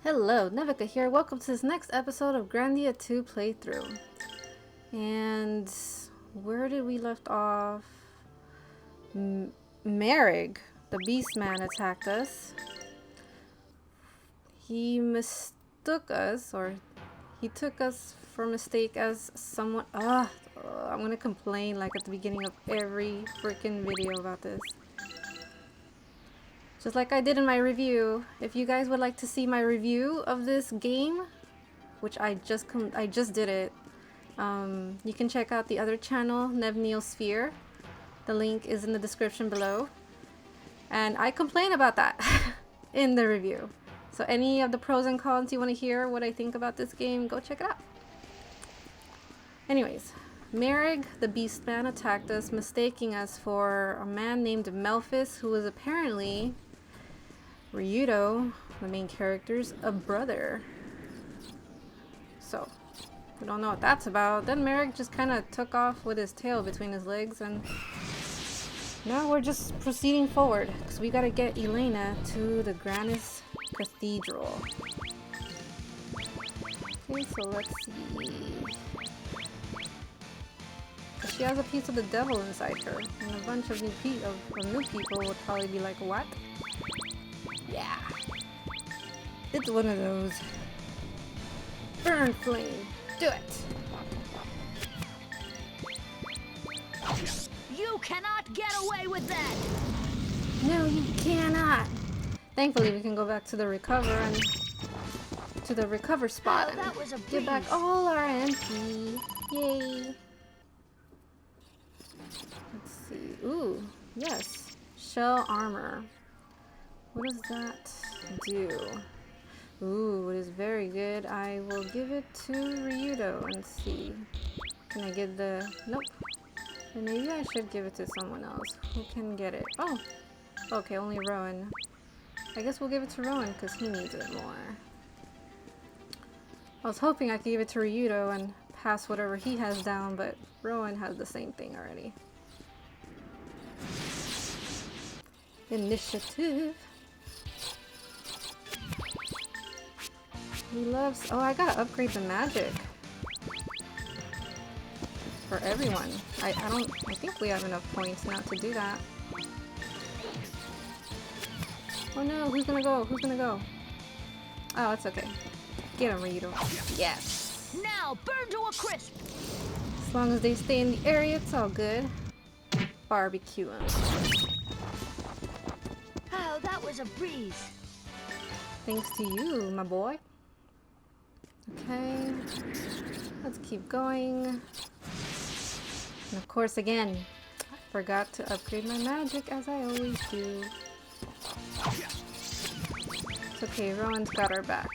Hello, Nevyka here. Welcome to this next episode of Grandia 2 playthrough. And where did we left off? Mareg, the beast man, attacked us. He mistook us, or he took us for mistake as someone. I'm gonna complain like at the beginning of every freaking video about this. Just like I did in my review. If you guys would like to see my review of this game, which I just did it, you can check out the other channel, Sphere. The link is in the description below. And I complain about that in the review. So any of the pros and cons you want to hear what I think about this game, go check it out. Anyways, Mareg, the beast man, attacked us, mistaking us for a man named Melphis, who was apparently Ryudo, the main character's a brother. So, we don't know what that's about. Then Mareg just kind of took off with his tail between his legs, and now we're just proceeding forward because we gotta get Elena to the Grandia Cathedral. Okay, so let's see. She has a piece of the devil inside her, and a bunch of new people would probably be like, what? Yeah, it's one of those. Burn flame, do it. You cannot get away with that. No, you cannot. Thankfully, we can go back to the recover spot and that was a get back all our MP. Yay. Let's see. Ooh, yes, shell armor. What does that do? Ooh, it is very good. I will give it to Ryudo and see. Can I get the... Nope. And maybe I should give it to someone else. Who can get it? Oh! Okay, only Rowan. I guess we'll give it to Rowan because he needs it more. I was hoping I could give it to Ryudo and pass whatever he has down, but Rowan has the same thing already. Initiative. He loves... Oh, I gotta upgrade the magic. For everyone. I think we have enough points now to do that. Oh no, who's gonna go? Who's gonna go? Oh, it's okay. Get him, Ryudo. Yes! Now burn to a crisp! As long as they stay in the area, it's all good. Barbecue him. Oh, that was a breeze. Thanks to you, my boy. Okay. Let's keep going. And of course, again, I forgot to upgrade my magic as I always do. It's okay, Rowan's got our back.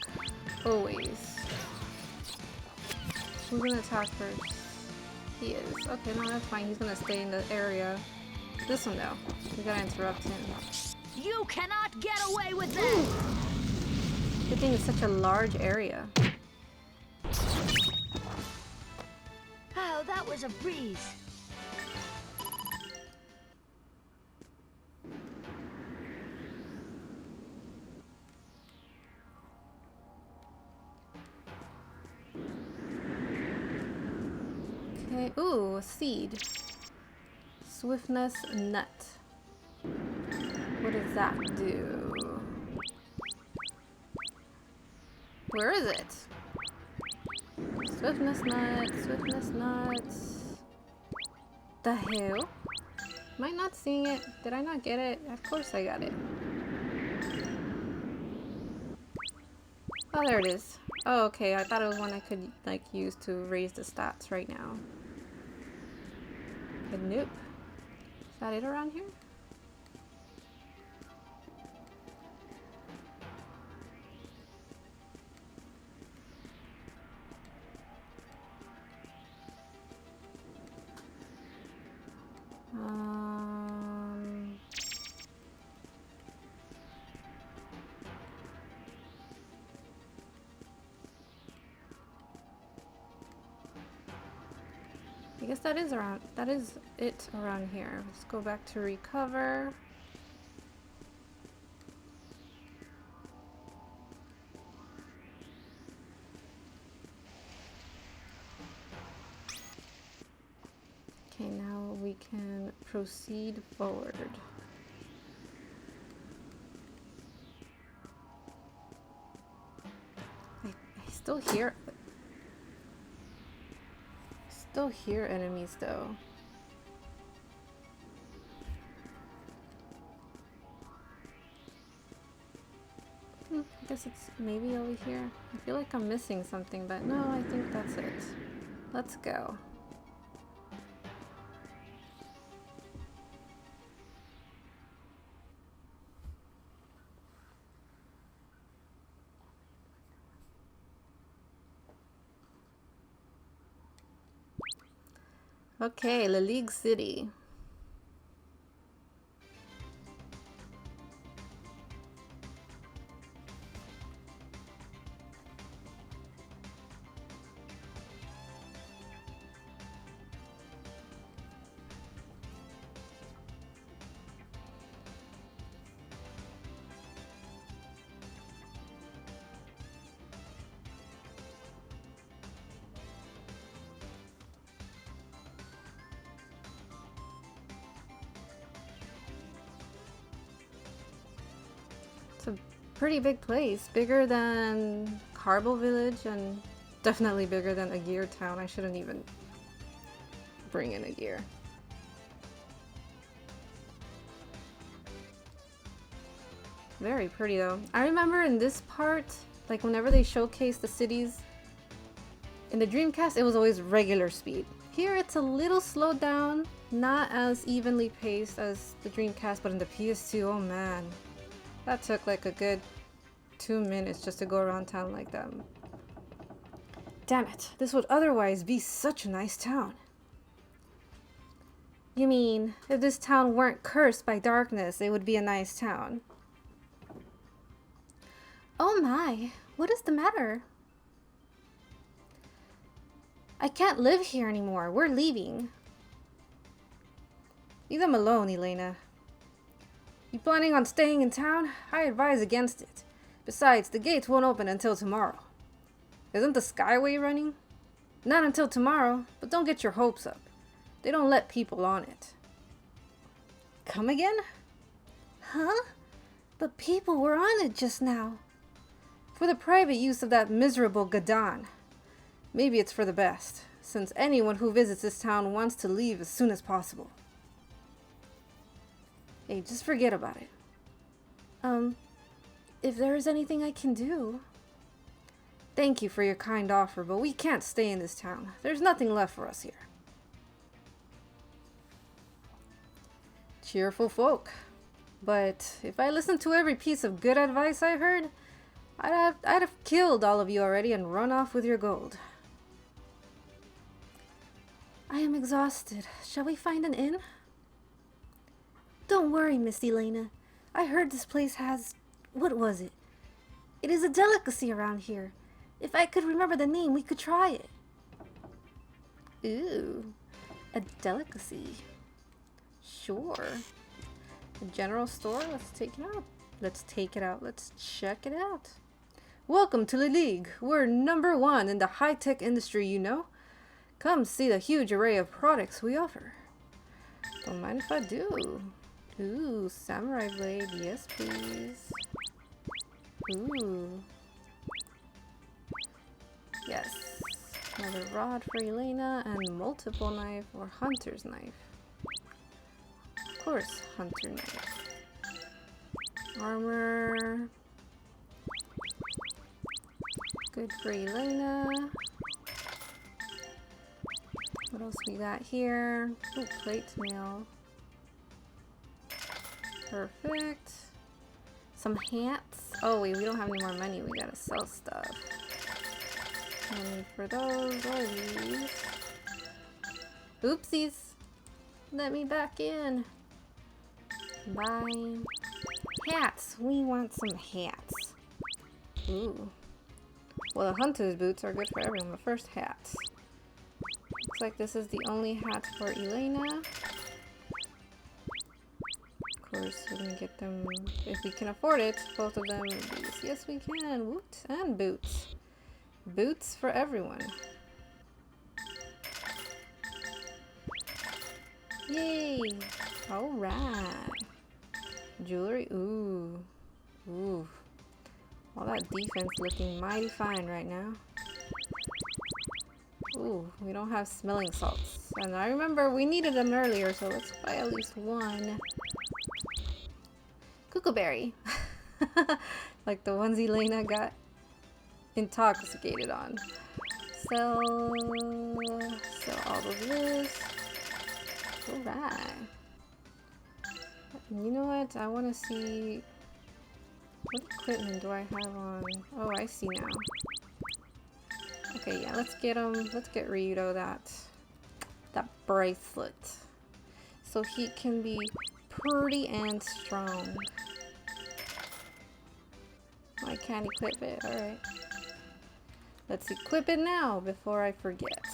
Always. Who's gonna attack first? He is. Okay, no, that's fine. He's gonna stay in the area. This one though. We gotta interrupt him. You cannot get away with that! Good thing it's such a large area. Oh, that was a breeze. Okay, ooh, a seed. Swiftness nut. What does that do? Where is it? Swiftness nut, swiftness nut. The hell? Am I not seeing it? Did I not get it? Of course I got it. Oh, there it is. Oh, okay. I thought it was one I could like use to raise the stats right now. But nope. Is that it around here? I guess that is it around here. Let's go back to recover. we can proceed forward. I still hear enemies though. I guess it's maybe over here. I feel like I'm missing something, but no, I think that's it. Let's go. Okay, Liligue City. It's a pretty big place, bigger than Carbo Village and definitely bigger than Agir Town. I shouldn't even bring in Agir. Very pretty though. I remember in this part, like whenever they showcase the cities in the Dreamcast, it was always regular speed. Here it's a little slowed down, not as evenly paced as the Dreamcast, but in the PS2, oh man. That took like a good 2 minutes just to go around town like that. Damn it, this would otherwise be such a nice town. You mean, if this town weren't cursed by darkness, it would be a nice town? Oh my, what is the matter? I can't live here anymore, we're leaving. Leave them alone, Elena. You planning on staying in town? I advise against it. Besides, the gates won't open until tomorrow. Isn't the Skyway running? Not until tomorrow, but don't get your hopes up. They don't let people on it. Come again? Huh? But people were on it just now. For the private use of that miserable Gadan. Maybe it's for the best, since anyone who visits this town wants to leave as soon as possible. Hey, just forget about it. If there is anything I can do... Thank you for your kind offer, but we can't stay in this town. There's nothing left for us here. Cheerful folk. But if I listened to every piece of good advice I heard, I'd have killed all of you already and run off with your gold. I am exhausted. Shall we find an inn? Don't worry, Miss Elena. I heard this place has... what was it? It is a delicacy around here. If I could remember the name, we could try it. Ooh, a delicacy. Sure. A general store? Let's take it out. Let's take it out. Let's check it out. Welcome to Liligue. We're #1 in the high-tech industry, you know. Come see the huge array of products we offer. Don't mind if I do. Ooh, samurai blade. Yes, please. Ooh. Yes. Another rod for Elena and multiple knife or hunter's knife. Of course, hunter knife. Armor. Good for Elena. What else we got here? Ooh, plate mail. Perfect. Some hats. Oh wait, we don't have any more money. We gotta sell stuff. No need for those or these. Oopsies. Let me back in. Bye. Hats. We want some hats. Ooh. Well, the hunter's boots are good for everyone. But first, hats. Looks like this is the only hat for Elena. Of course, we can get them if we can afford it. Both of them. These. Yes, we can. Woot. And boots. Boots for everyone. Yay! Alright. Jewelry. Ooh. Ooh. All that defense looking mighty fine right now. Ooh, we don't have smelling salts. And I remember we needed them earlier, so let's buy at least one. Cuckooberry. Like the onesie Lena got intoxicated on. Sell all of this. Alright. You know what? I want to see... What equipment do I have on? Oh, I see now. Okay, yeah, let's get Ryudo that bracelet. So he can be pretty and strong. I can't equip it, alright. Let's equip it now before I forget.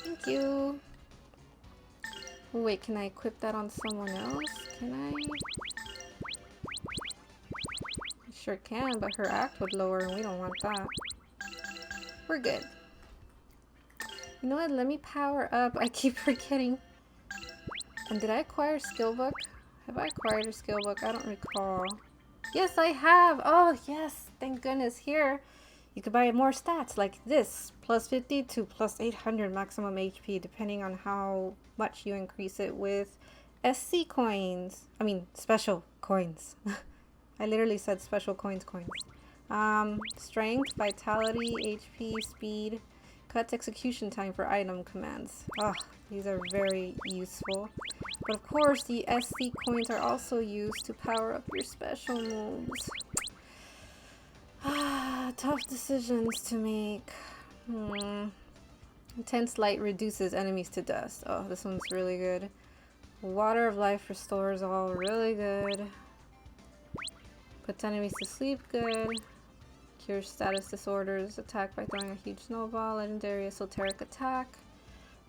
Thank you. Oh, wait, can I equip that on someone else? Can I? Sure can, but her act would lower and we don't want that. We're good. You know what? Let me power up. I keep forgetting. And did I acquire a skill book? Have I acquired a skill book? I don't recall. Yes, I have! Oh, yes! Thank goodness. Here, you could buy more stats like this. Plus 50 to plus 800 maximum HP, depending on how much you increase it with SC coins. I mean, special coins. I literally said special coins. Strength, vitality, HP, speed, cuts execution time for item commands. Ah, these are very useful. But of course, the SC coins are also used to power up your special moves. Ah, tough decisions to make. Intense light reduces enemies to dust. Oh, this one's really good. Water of life restores all. Really good. Puts enemies to sleep. Good. Cures status disorders. Attack by throwing a huge snowball. Legendary esoteric attack.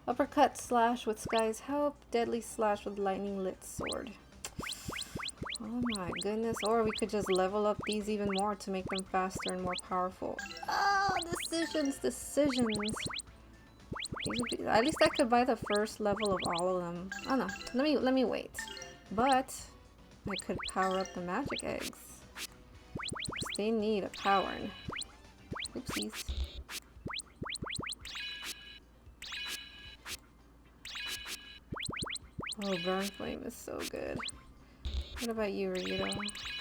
Uppercut slash with Sky's help. Deadly slash with lightning lit sword. Oh my goodness. Or we could just level up these even more to make them faster and more powerful. Oh, decisions. At least I could buy the first level of all of them. Oh no, let me wait. But I could power up the magic eggs. They need a powering. Oopsies. Oh, Burn Flame is so good. What about you, Ryudo?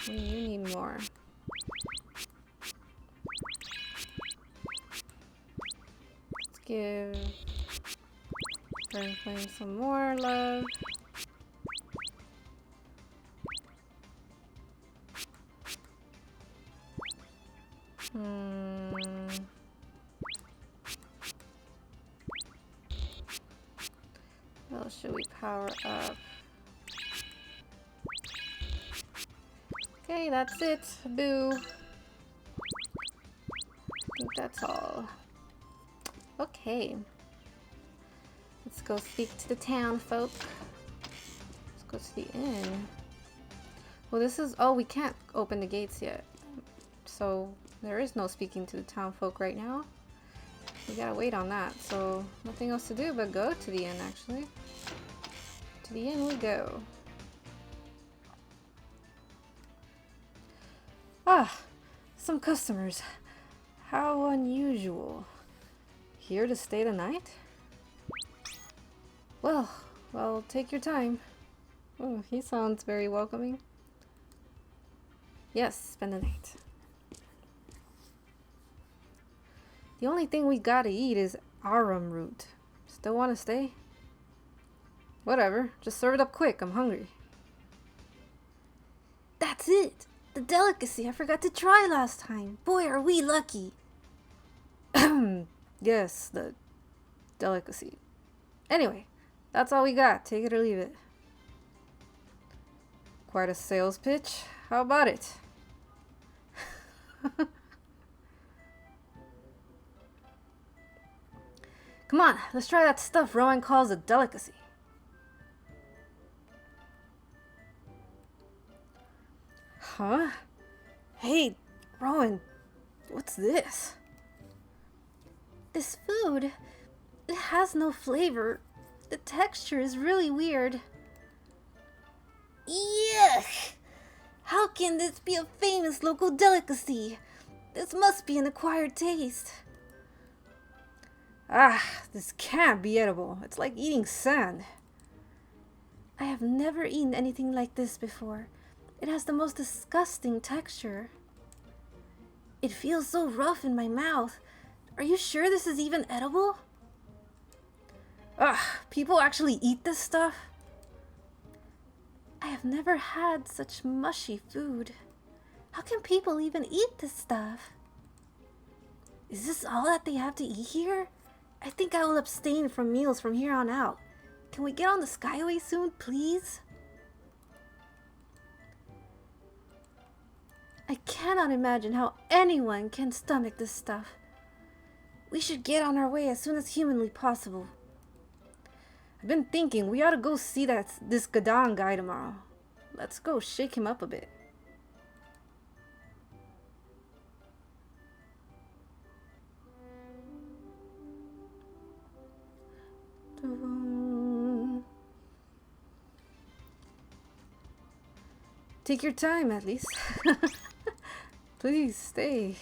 You need more. Let's give Burn Flame some more love. What else should we power up? Okay, that's it. Boo. I think that's all. Okay. Let's go speak to the town folk. Let's go to the inn. Well, this is... Oh, we can't open the gates yet. So, there is no speaking to the town folk right now. We gotta wait on that. So, nothing else to do but go to the inn, actually. To the inn we go. Ah! Some customers. How unusual. Here to stay the night? Well, take your time. Oh, he sounds very welcoming. Yes, spend the night. The only thing we gotta eat is arum root. Still wanna stay? Whatever, just serve it up quick, I'm hungry. That's it! The delicacy I forgot to try last time. Boy, are we lucky. Yes, the delicacy. Anyway, that's all we got. Take it or leave it. Quite a sales pitch. How about it? Come on, let's try that stuff Rowan calls a delicacy. Huh? Hey, Rowan, what's this? This food, It has no flavor. The texture is really weird. Yuck! How can this be a famous local delicacy? This must be an acquired taste. Ah, this can't be edible. It's like eating sand. I have never eaten anything like this before. It has the most disgusting texture. It feels so rough in my mouth. Are you sure this is even edible? Ugh, people actually eat this stuff? I have never had such mushy food. How can people even eat this stuff? Is this all that they have to eat here? I think I will abstain from meals from here on out. Can we get on the Skyway soon, please? I cannot imagine how anyone can stomach this stuff. We should get on our way as soon as humanly possible. I've been thinking we ought to go see this Gadan guy tomorrow. Let's go shake him up a bit. Take your time, at least. Please stay.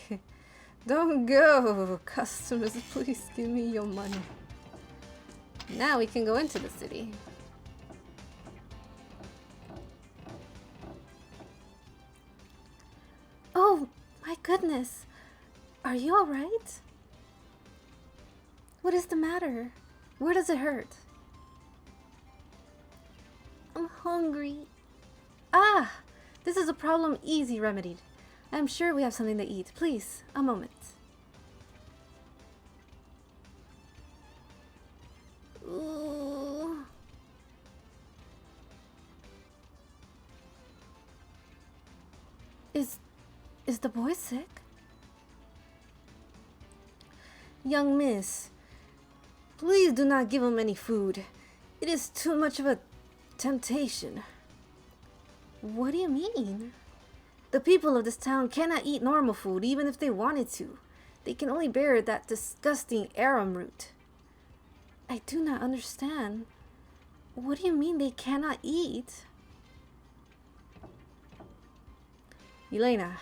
Don't go. Customers, please give me your money. Now we can go into the city. Oh, my goodness. Are you alright? What is the matter? Where does it hurt? I'm hungry. Ah! This is a problem easy remedied. I'm sure we have something to eat. Please, a moment. Ooh. Is the boy sick? Young miss, please do not give him any food. It is too much of a temptation. What do you mean? The people of this town cannot eat normal food even if they wanted to. They can only bear that disgusting arum root. I do not understand. What do you mean they cannot eat? Elena,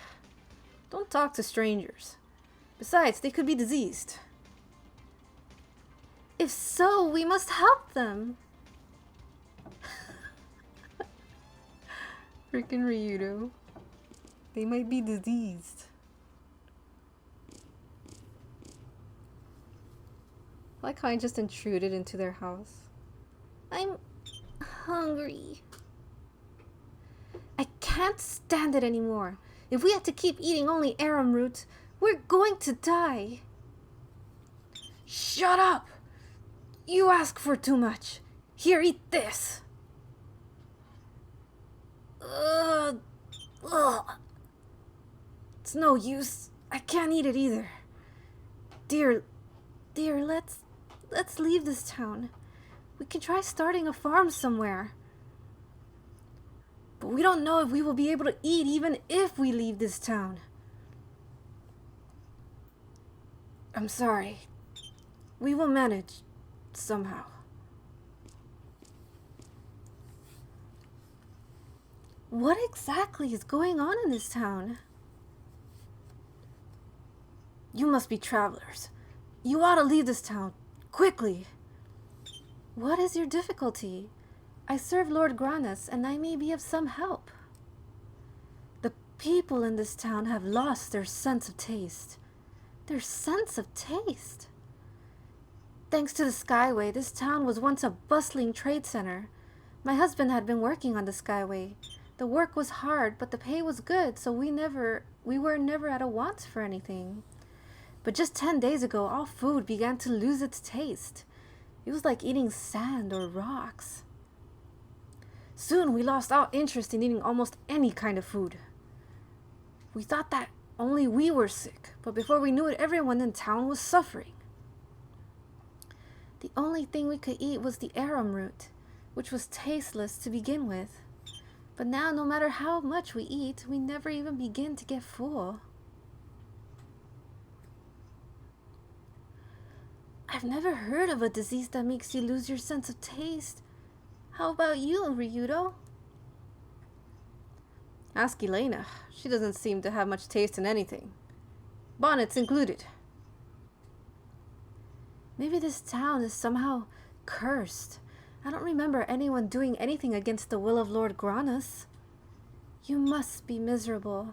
don't talk to strangers. Besides, they could be diseased. If so, we must help them. Freaking Ryudo. They might be diseased. I like how I just intruded into their house. I'm hungry. I can't stand it anymore. If we have to keep eating only arum root, we're going to die. Shut up! You ask for too much. Here, eat this. Ugh. It's no use. I can't eat it either. Dear, let's leave this town. We can try starting a farm somewhere. But we don't know if we will be able to eat even if we leave this town. I'm sorry. We will manage somehow. What exactly is going on in this town? You must be travelers. You ought to leave this town, quickly. What is your difficulty? I serve Lord Granus, and I may be of some help. The people in this town have lost their sense of taste. Their sense of taste? Thanks to the Skyway, this town was once a bustling trade center. My husband had been working on the Skyway. The work was hard, but the pay was good, so we were never at a want for anything. But just 10 days ago, all food began to lose its taste. It was like eating sand or rocks. Soon we lost all interest in eating almost any kind of food. We thought that only we were sick, but before we knew it, everyone in town was suffering. The only thing we could eat was the arum root, which was tasteless to begin with. But now, no matter how much we eat, we never even begin to get full. I've never heard of a disease that makes you lose your sense of taste. How about you, Ryudo? Ask Elena. She doesn't seem to have much taste in anything. Bonnets included. Maybe this town is somehow cursed. I don't remember anyone doing anything against the will of Lord Granus. You must be miserable.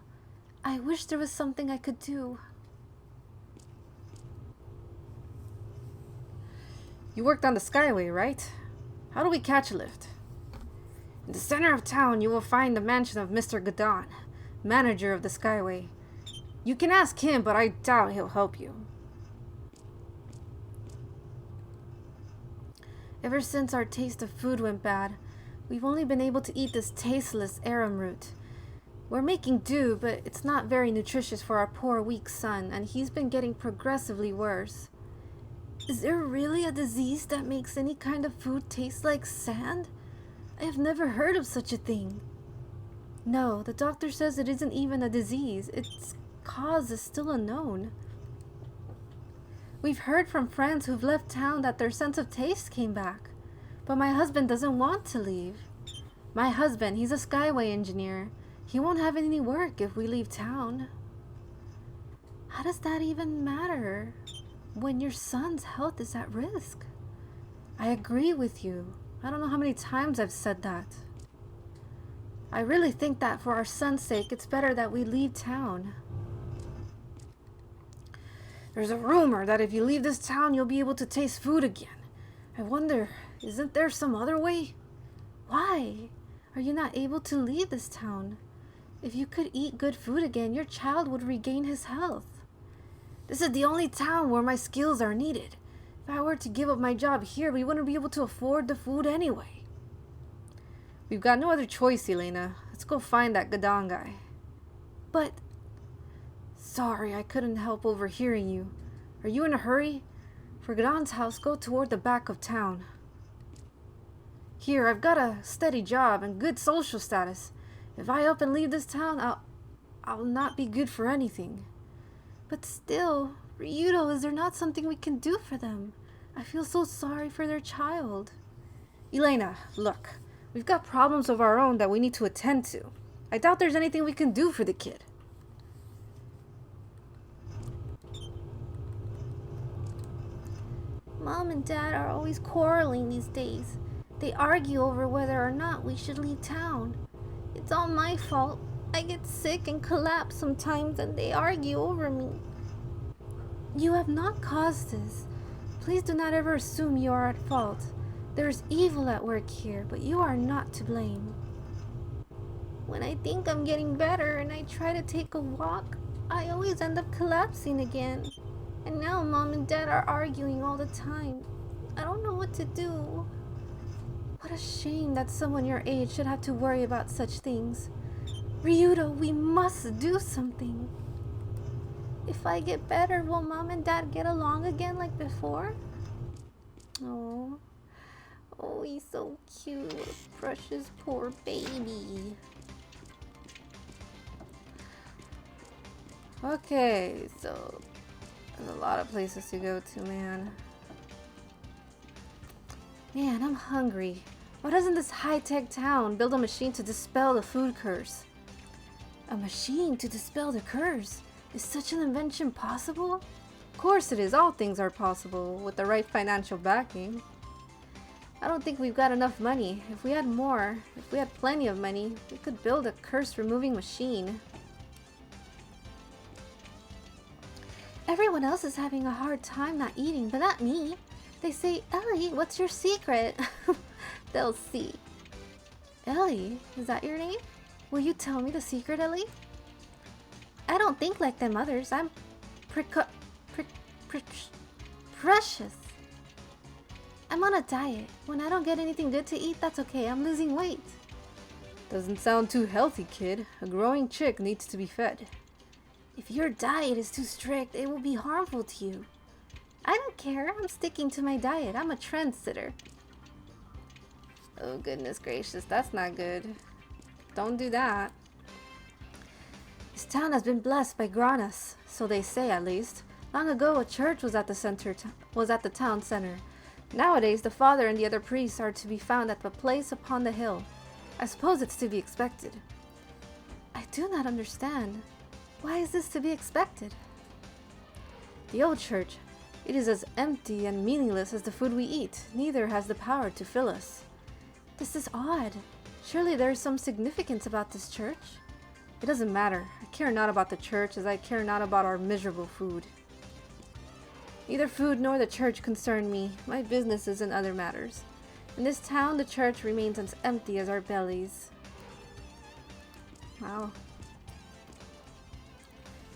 I wish there was something I could do. You worked on the Skyway, right? How do we catch a lift? In the center of town, you will find the mansion of Mr. Gadan, manager of the Skyway. You can ask him, but I doubt he'll help you. Ever since our taste of food went bad, we've only been able to eat this tasteless arum root. We're making do, but it's not very nutritious for our poor weak son, and he's been getting progressively worse. Is there really a disease that makes any kind of food taste like sand? I have never heard of such a thing. No, the doctor says it isn't even a disease. Its cause is still unknown. We've heard from friends who've left town that their sense of taste came back. But my husband doesn't want to leave. My husband, he's a Skyway engineer. He won't have any work if we leave town. How does that even matter when your son's health is at risk? I agree with you. I don't know how many times I've said that. I really think that for our son's sake, it's better that we leave town. There's a rumor that if you leave this town, you'll be able to taste food again. I wonder, isn't there some other way? Why are you not able to leave this town? If you could eat good food again, your child would regain his health. This is the only town where my skills are needed. If I were to give up my job here, we wouldn't be able to afford the food anyway. We've got no other choice, Elena. Let's go find that Gadan guy. But... Sorry, I couldn't help overhearing you. Are you in a hurry? For Gadan's house, go toward the back of town. Here, I've got a steady job and good social status. If I up and leave this town, I'll not be good for anything. But still, Ryudo, is there not something we can do for them? I feel so sorry for their child. Elena, look. We've got problems of our own that we need to attend to. I doubt there's anything we can do for the kid. Mom and Dad are always quarreling these days. They argue over whether or not we should leave town. It's all my fault. I get sick and collapse sometimes and they argue over me. You have not caused this. Please do not ever assume you are at fault. There is evil at work here, but you are not to blame. When I think I'm getting better and I try to take a walk, I always end up collapsing again. And now Mom and Dad are arguing all the time. I don't know what to do. What a shame that someone your age should have to worry about such things. Ryudo, we must do something. If I get better, will Mom and Dad get along again like before? Oh, he's so cute. Precious poor baby. Okay, so there's a lot of places to go to, man. Man, I'm hungry. Why doesn't this high-tech town build a machine to dispel the food curse? A machine to dispel the curse? Is such an invention possible? Of course it is. All things are possible with the right financial backing. I don't think we've got enough money. If we had more, if we had plenty of money, we could build a curse-removing machine. Everyone else is having a hard time not eating, but not me. They say, Ellie, what's your secret? They'll see. Ellie, is that your name? Will you tell me the secret, Ellie? I don't think like them others. I'm precious. I'm on a diet. When I don't get anything good to eat, that's okay. I'm losing weight. Doesn't sound too healthy, kid. A growing chick needs to be fed. If your diet is too strict, it will be harmful to you. I don't care. I'm sticking to my diet. I'm a trendsetter. Oh, goodness gracious. That's not good. Don't do that. This town has been blessed by Granus, so they say at least. Long ago, a church was at the town center. Nowadays, the father and the other priests are to be found at the place upon the hill. I suppose it's to be expected. I do not understand. Why is this to be expected? The old church. It is as empty and meaningless as the food we eat. Neither has the power to fill us. This is odd. Surely there is some significance about this church. It doesn't matter. I care not about the church as I care not about our miserable food. Neither food nor the church concern me. My business is in other matters. In this town, the church remains as empty as our bellies. Wow.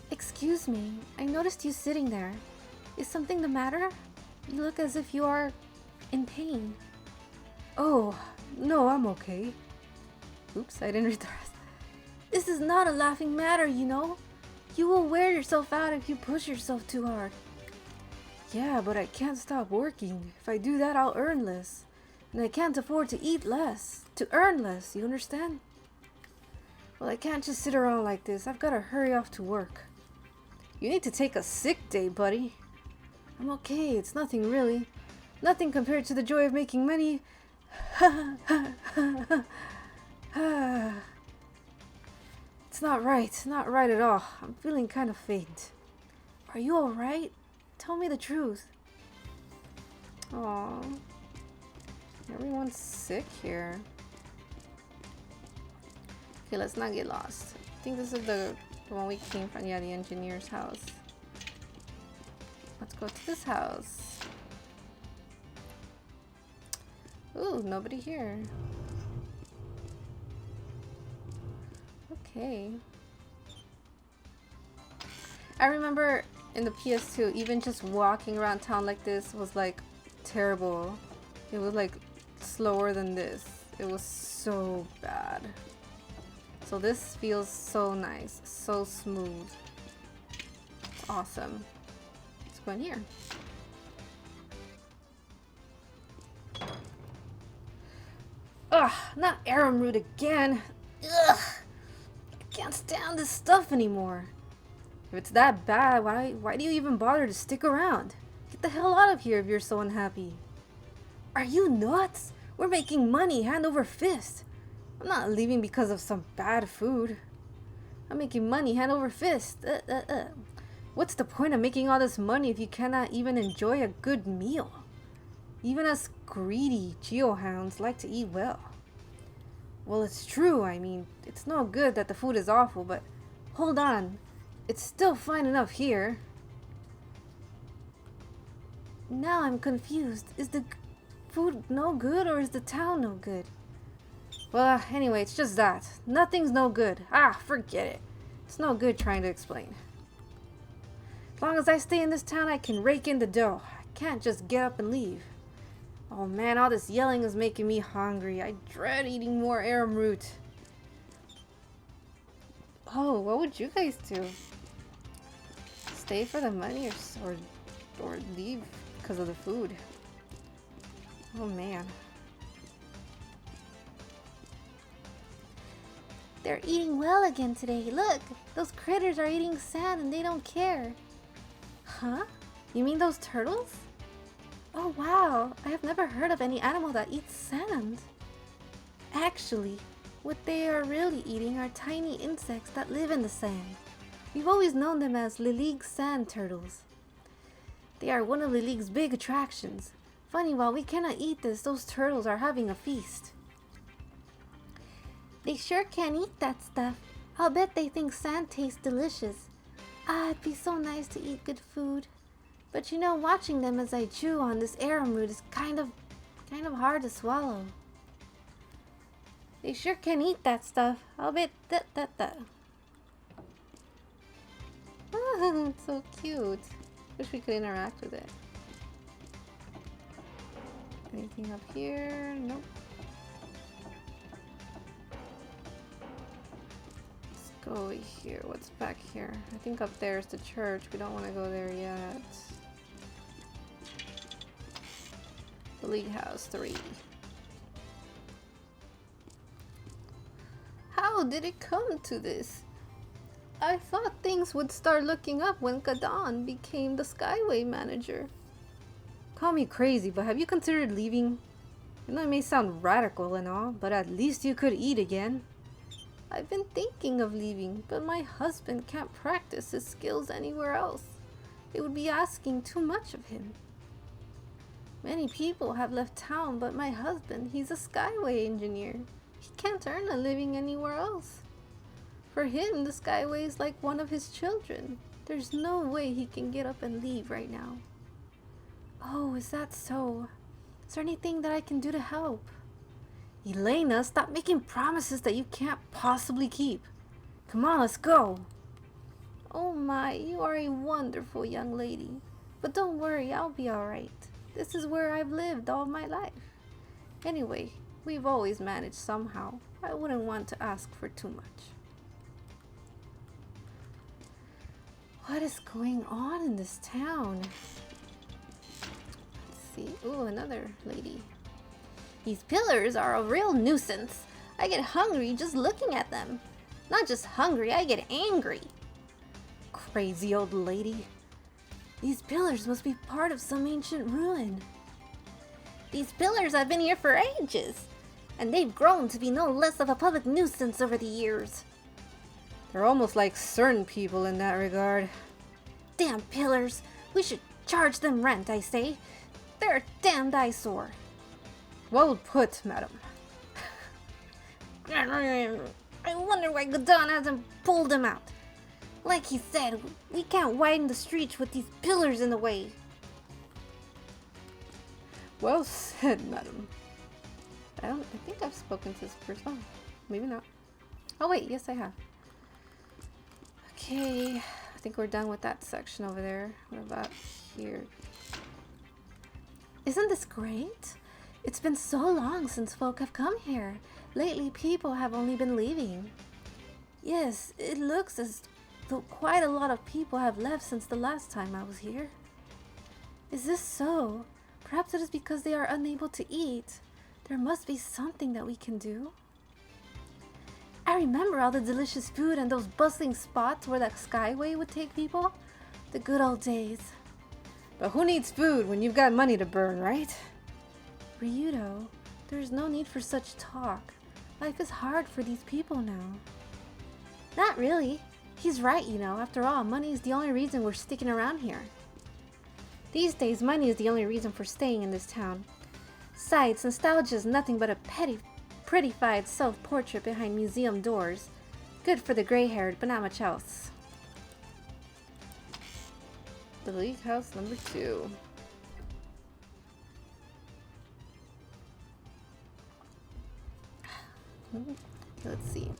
Excuse me. I noticed you sitting there. Is something the matter? You look as if you are in pain. Oh, no, I'm okay. Oops, I didn't read the rest. This is not a laughing matter, you know. You will wear yourself out if you push yourself too hard. Yeah, but I can't stop working. If I do that, I'll earn less. And I can't afford to eat less, to earn less, you understand? Well, I can't just sit around like this. I've got to hurry off to work. You need to take a sick day, buddy. I'm okay. It's nothing really. Nothing compared to the joy of making money. It's not right. Not right at all. I'm feeling kind of faint. Are you alright? Tell me the truth. Aww. Everyone's sick here. Okay, let's not get lost. I think this is the one we came from. Yeah, the engineer's house. Let's go to this house. Ooh, nobody here. Okay. I remember in the PS2, even just walking around town like this was like terrible. It was like slower than this. It was so bad. So this feels so nice, so smooth. It's awesome. Let's go in here. Ugh, not arum root again. Ugh, I can't stand this stuff anymore. If it's that bad, why do you even bother to stick around? Get the hell out of here if you're so unhappy. Are you nuts? We're making money hand over fist. I'm not leaving because of some bad food. I'm making money hand over fist. What's the point of making all this money if you cannot even enjoy a good meal? Even us greedy geohounds like to eat well. Well, it's true. I mean, it's no good that the food is awful, but hold on. It's still fine enough here. Now I'm confused. Is the food no good or is the town no good? Well, anyway, it's just that. Nothing's no good. Ah, forget it. It's no good trying to explain. As long as I stay in this town, I can rake in the dough. I can't just get up and leave. Oh man, all this yelling is making me hungry. I dread eating more arum root. Oh, what would you guys do? Stay for the money or leave because of the food? Oh man. They're eating well again today. Look, those critters are eating sand and they don't care. Huh? You mean those turtles? Oh wow, I have never heard of any animal that eats sand. Actually, what they are really eating are tiny insects that live in the sand. We've always known them as Liligue sand turtles. They are one of Liligue's big attractions. Funny, while we cannot eat this, those turtles are having a feast. They sure can eat that stuff. I'll bet they think sand tastes delicious. Ah, it'd be so nice to eat good food. But you know, watching them as I chew on this arum root is kind of hard to swallow. They sure can eat that stuff. I'll bet that. Ah, it's so cute. Wish we could interact with it. Anything up here? Nope. Let's go here. What's back here? I think up there is the church. We don't want to go there yet. The League House 3. How did it come to this? I thought things would start looking up when Gadan became the Skyway manager. Call me crazy, but have you considered leaving? I know it may sound radical and all, but at least you could eat again. I've been thinking of leaving, but my husband can't practice his skills anywhere else. It would be asking too much of him. Many people have left town, but my husband, he's a Skyway engineer. He can't earn a living anywhere else. For him, the Skyway is like one of his children. There's no way he can get up and leave right now. Oh, is that so? Is there anything that I can do to help? Elena, stop making promises that you can't possibly keep. Come on, let's go. Oh my, you are a wonderful young lady. But don't worry, I'll be alright. This is where I've lived all my life. Anyway, we've always managed somehow. I wouldn't want to ask for too much. What is going on in this town? Let's see. Ooh, another lady. These pillars are a real nuisance. I get hungry just looking at them. Not just hungry, I get angry. Crazy old lady. These pillars must be part of some ancient ruin. These pillars have been here for ages, and they've grown to be no less of a public nuisance over the years. They're almost like certain people in that regard. Damn pillars! We should charge them rent, I say. They're a damned eyesore. Well put, madam. I wonder why Gadan hasn't pulled them out. Like he said, we can't widen the streets with these pillars in the way. Well said, madam. I think I've spoken to this person. Oh, maybe not. Oh wait, yes I have. Okay, I think we're done with that section over there. What about here? Isn't this great? It's been so long since folk have come here. Lately, people have only been leaving. Yes, it looks as though quite a lot of people have left since the last time I was here. Is this so? Perhaps it is because they are unable to eat. There must be something that we can do. I remember all the delicious food and those bustling spots where that Skyway would take people. The good old days. But who needs food when you've got money to burn, right? Ryudo, there is no need for such talk. Life is hard for these people now. Not really. He's right, you know. After all, money is the only reason we're sticking around here. These days, money is the only reason for staying in this town. Besides, nostalgia is nothing but a prettified self-portrait behind museum doors. Good for the gray-haired, but not much else. The League House number 2. Let's see.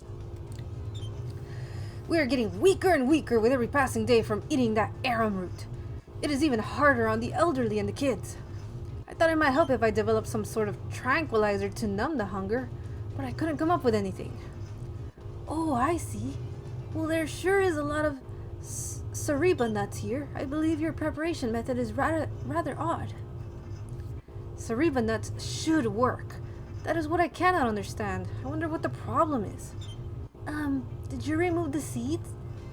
We are getting weaker and weaker with every passing day from eating that arum root. It is even harder on the elderly and the kids. I thought it might help if I developed some sort of tranquilizer to numb the hunger, but I couldn't come up with anything. Oh, I see. Well, there sure is a lot of Sariba nuts here. I believe your preparation method is rather odd. Sariba nuts should work. That is what I cannot understand. I wonder what the problem is. Did you remove the seeds?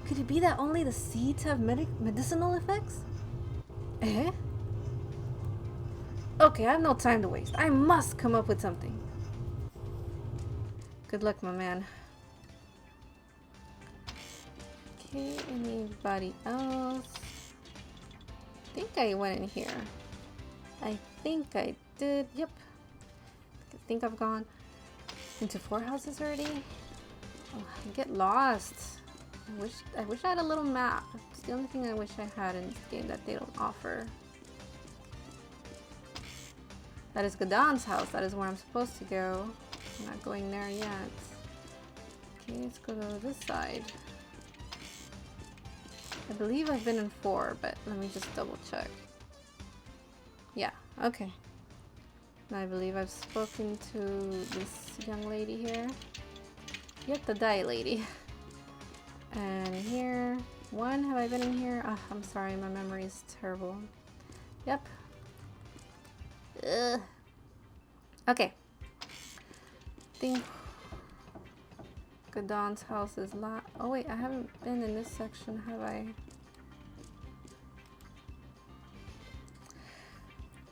Could it be that only the seeds have medicinal effects? Eh? Okay, I have no time to waste. I must come up with something. Good luck, my man. Okay, anybody else? I think I went in here. I think I did. Yep. I think I've gone into 4 houses already. Oh, I get lost. I wish I had a little map. It's the only thing I wish I had in this game that they don't offer. That is Gadan's house. That is where I'm supposed to go. I'm not going there yet. Okay, let's go to this side. I believe I've been in 4, but let me just double check. Yeah, okay. And I believe I've spoken to this young lady here. Yep, the die lady. And here, 1, have I been in here? Oh, I'm sorry, my memory is terrible. Yep. Ugh. Okay. Gadan's house is oh wait, I haven't been in this section, have I?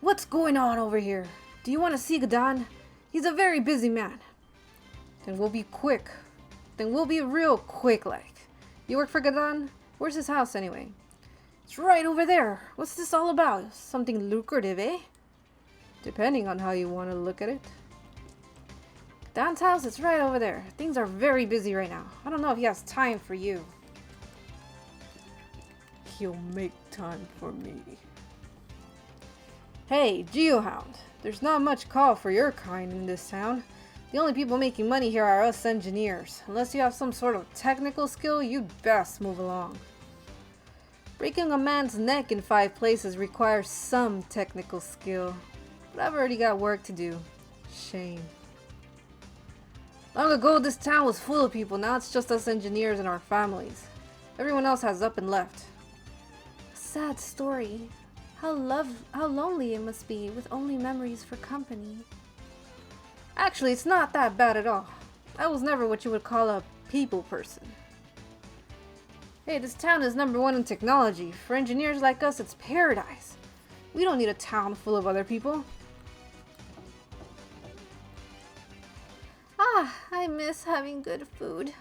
What's going on over here? Do you want to see Gadan? He's a very busy man. Then we'll be quick. Then we'll be real quick, like. You work for Gadan? Where's his house, anyway? It's right over there. What's this all about? Something lucrative, eh? Depending on how you want to look at it. Gadan's house is right over there. Things are very busy right now. I don't know if he has time for you. He'll make time for me. Hey, GeoHound. There's not much call for your kind in this town. The only people making money here are us engineers. Unless you have some sort of technical skill, you'd best move along. Breaking a man's neck in 5 places requires some technical skill. But I've already got work to do. Shame. Long ago, this town was full of people. Now it's just us engineers and our families. Everyone else has up and left. A sad story. How lonely it must be with only memories for company. Actually, it's not that bad at all. I was never what you would call a people person. Hey, this town is #1 in technology. For engineers like us, it's paradise. We don't need a town full of other people. Ah, I miss having good food.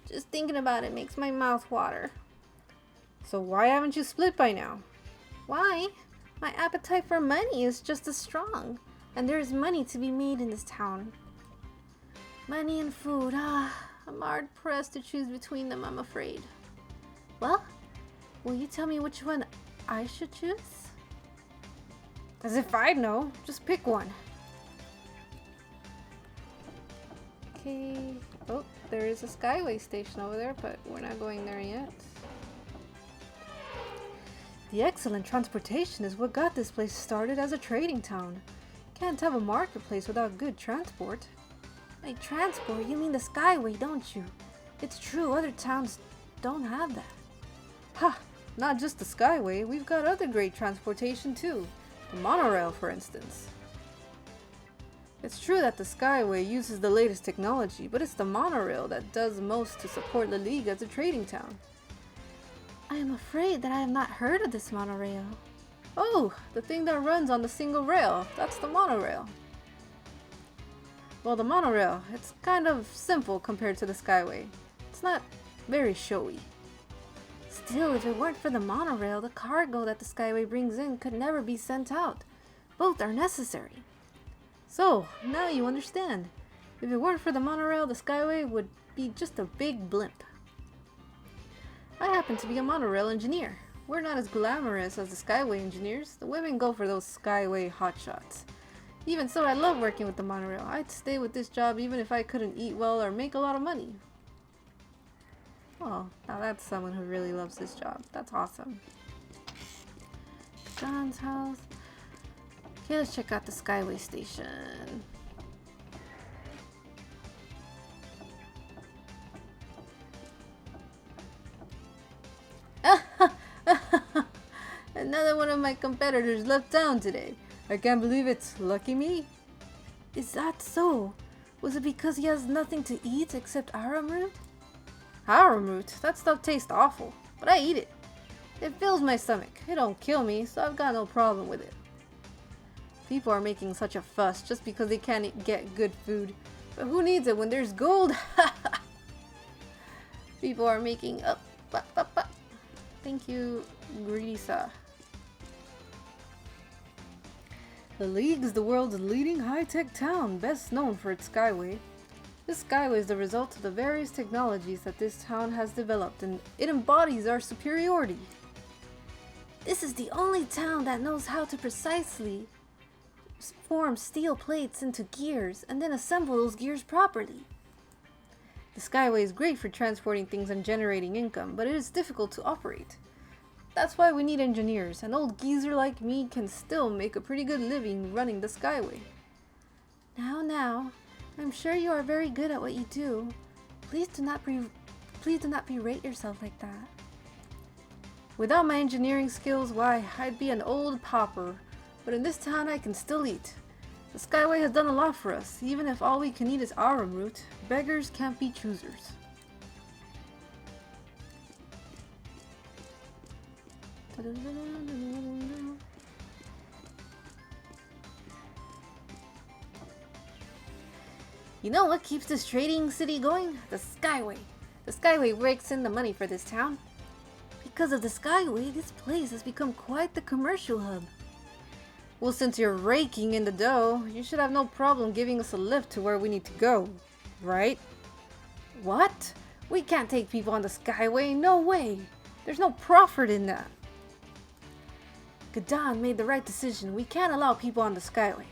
Just thinking about it makes my mouth water. So why haven't you split by now? Why? My appetite for money is just as strong. And there is money to be made in this town. Money and food, I'm hard pressed to choose between them, I'm afraid. Well, will you tell me which one I should choose? As if I'd know. Just pick one. Okay. Oh, there is a Skyway station over there, but we're not going there yet. The excellent transportation is what got this place started as a trading town. Can't have a marketplace without good transport. By transport, you mean the Skyway, don't you? It's true, other towns don't have that. Ha! Not just the Skyway, we've got other great transportation too. The monorail, for instance. It's true that the Skyway uses the latest technology, but it's the monorail that does most to support Liligue as a trading town. I am afraid that I have not heard of this monorail. Oh, the thing that runs on the single rail. That's the monorail. Well, the monorail, it's kind of simple compared to the Skyway. It's not very showy. Still, if it weren't for the monorail, the cargo that the Skyway brings in could never be sent out. Both are necessary. So, now you understand. If it weren't for the monorail, the Skyway would be just a big blimp. I happen to be a monorail engineer. We're not as glamorous as the Skyway engineers. The women go for those Skyway hotshots. Even so, I love working with the monorail. I'd stay with this job even if I couldn't eat well or make a lot of money. Oh, now that's someone who really loves this job. That's awesome. John's house. Okay, let's check out the Skyway station. Another one of my competitors left town today. I can't believe it. Lucky me. Is that so? Was it because he has nothing to eat except arrowroot? Arrowroot? That stuff tastes awful, but I eat it. It fills my stomach. It don't kill me, so I've got no problem with it. People are making such a fuss just because they can't get good food. But who needs it when there's gold? People are making up. Thank you, Greedy-sa. Liligue is the world's leading high-tech town, best known for its Skyway. This Skyway is the result of the various technologies that this town has developed, and it embodies our superiority. This is the only town that knows how to precisely form steel plates into gears and then assemble those gears properly. The Skyway is great for transporting things and generating income, but it is difficult to operate. That's why we need engineers. An old geezer like me can still make a pretty good living running the Skyway. Now, I'm sure you are very good at what you do. Please do not berate yourself like that. Without my engineering skills, why, I'd be an old pauper. But in this town, I can still eat. The Skyway has done a lot for us. Even if all we can eat is arrowroot, beggars can't be choosers. You know what keeps this trading city going? The Skyway. The Skyway rakes in the money for this town. Because of the Skyway, this place has become quite the commercial hub. Well, since you're raking in the dough, you should have no problem giving us a lift to where we need to go, right? What? We can't take people on the Skyway, no way. There's no profit in that. Gadan made the right decision. We can't allow people on the Skyway.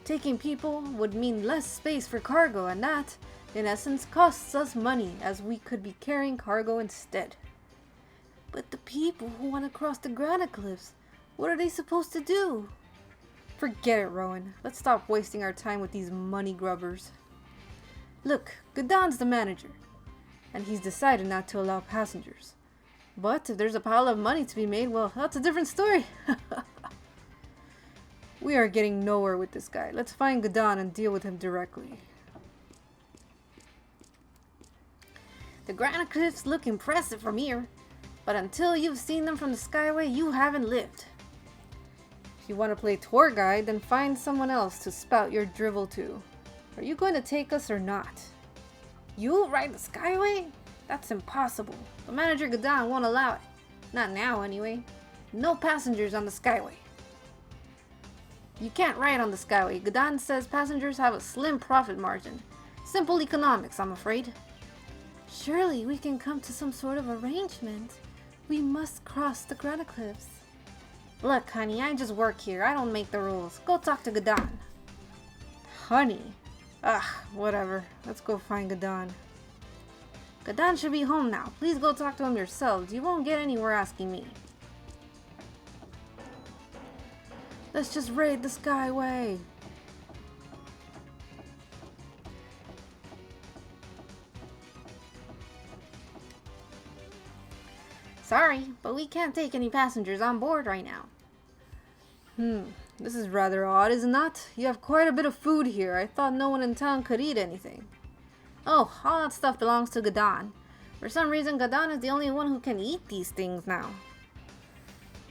Taking people would mean less space for cargo, and that, in essence, costs us money, as we could be carrying cargo instead. But the people who want to cross the Granite Cliffs, what are they supposed to do? Forget it, Rowan. Let's stop wasting our time with these money grubbers. Look, Gadan's the manager, and he's decided not to allow passengers. But if there's a pile of money to be made, well, that's a different story. We are getting nowhere with this guy. Let's find Gadan and deal with him directly. The Granite Cliffs look impressive from here, but until you've seen them from the Skyway, you haven't lived. If you want to play tour guide, then find someone else to spout your drivel to. Are you going to take us or not? You'll ride the Skyway? That's impossible. The manager Gadan won't allow it. Not now, anyway. No passengers on the Skyway. You can't ride on the Skyway. Gadan says passengers have a slim profit margin. Simple economics, I'm afraid. Surely we can come to some sort of arrangement. We must cross the Granite Cliffs. Look, honey, I just work here. I don't make the rules. Go talk to Gadan. Honey? Ugh, whatever. Let's go find Gadan. Gadan should be home now. Please go talk to him yourselves. You won't get anywhere asking me. Let's just raid the Skyway. Sorry, but we can't take any passengers on board right now. This is rather odd, is it not? You have quite a bit of food here. I thought no one in town could eat anything. Oh, all that stuff belongs to Gadan. For some reason, Gadan is the only one who can eat these things now.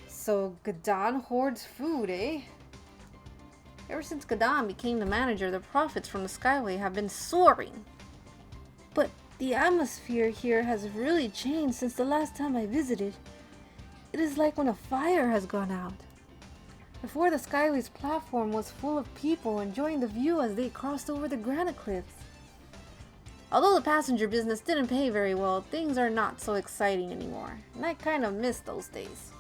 So, Gadan hoards food, eh? Ever since Gadan became the manager, the profits from the Skyway have been soaring. But the atmosphere here has really changed since the last time I visited. It is like when a fire has gone out. Before, the Skyway's platform was full of people enjoying the view as they crossed over the Granite Cliffs. Although the passenger business didn't pay very well, things are not so exciting anymore, and I kind of miss those days.